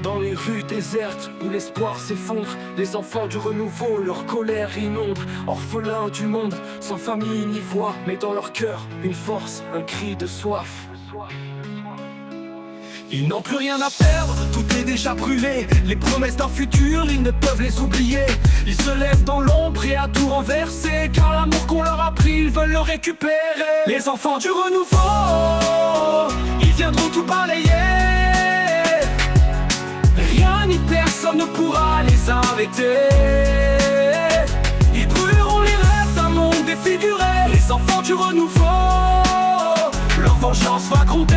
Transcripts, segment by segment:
Dans les rues désertes où l'espoir s'effondre, les enfants du renouveau, leur colère inonde. Orphelins du monde, sans famille ni voix, mais dans leur cœur, une force, un cri de soif. Ils n'ont plus rien à perdre, tout est déjà brûlé. Les promesses d'un futur, ils ne peuvent les oublier. Ils se lèvent dans l'ombre et à tout renverser, car l'amour qu'on leur a pris, ils veulent le récupérer. Les enfants du renouveau, ils viendront tout balayer. Rien ni personne ne pourra les arrêter. Ils brûleront les rêves d'un monde défiguré. Les enfants du renouveau, leur vengeance va gronder.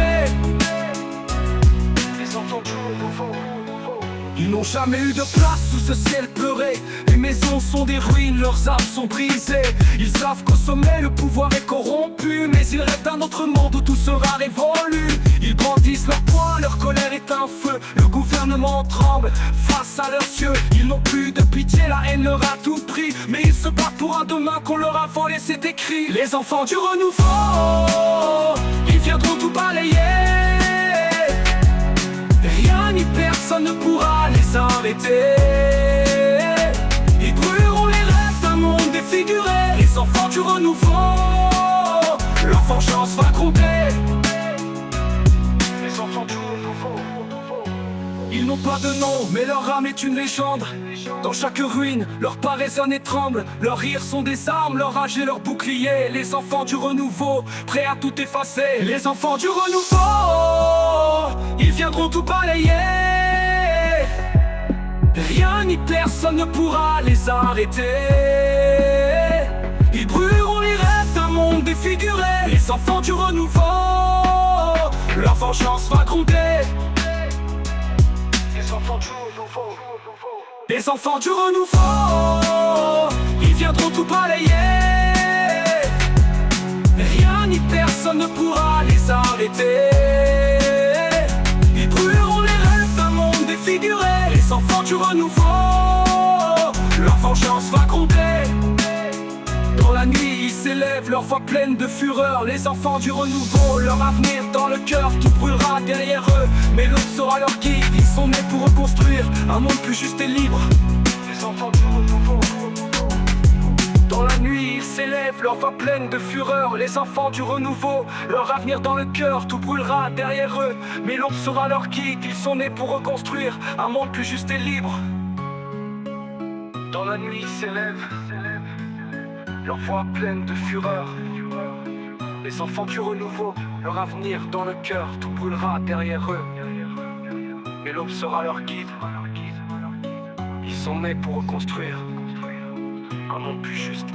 Ils n'ont jamais eu de place sous ce ciel pleuré. Les maisons sont des ruines, leurs âmes sont brisées. Ils savent qu'au sommet le pouvoir est corrompu, mais ils rêvent d'un autre monde où tout sera révolu. Ils brandissent leur poing, leur colère est un feu. Le gouvernement tremble face à leurs yeux. Ils n'ont plus de pitié, la haine leur a tout pris, mais ils se battent pour un demain qu'on leur a volé, c'est écrit. Les enfants du renouveau, ils viendront tout balayer. Rien ni personne ne pourra les arrêter. Ils brûleront les rêves d'un monde défiguré. Les enfants du renouveau, leur vengeance va gronder. Les enfants du renouveau, ils n'ont pas de nom, mais leur âme est une légende. Dans chaque ruine, leur pas résonne et tremble. Leurs rires sont des armes, leur rage et leur bouclier. Les enfants du renouveau, prêts à tout effacer. Les enfants du renouveau, ils viendront tout balayer. Rien ni personne ne pourra les arrêter. Ils brûleront les rêves d'un monde défiguré. Les enfants du renouveau, leur vengeance va gronder. Les enfants du renouveau, les enfants du renouveau, ils viendront tout balayer. Rien ni personne ne pourra les arrêter. Ils brûleront les rêves d'un monde défiguré. Les enfants du renouveau, leur vengeance va gronder. Dans la nuit, ils s'élèvent, leur voix pleine de fureur. Les enfants du renouveau, leur avenir dans le cœur, tout brûlera derrière eux, mais l'aube sera leur guide. Ils sont nés pour reconstruire un monde plus juste et libre. Les enfants du renouveau, dans la nuit, ils s'élèvent, leur voix pleine de fureur. Les enfants du renouveau, leur avenir dans le cœur, tout brûlera derrière eux, mais l'aube sera leur guide. Ils sont nés pour reconstruire un monde plus juste et libre. Dans la nuit, ils s'élèvent, leur voix pleine de fureur. Les enfants du renouveau, leur avenir dans le cœur, tout brûlera derrière eux, mais l'aube sera leur guide. Ils sont nés pour reconstruire un monde plus juste.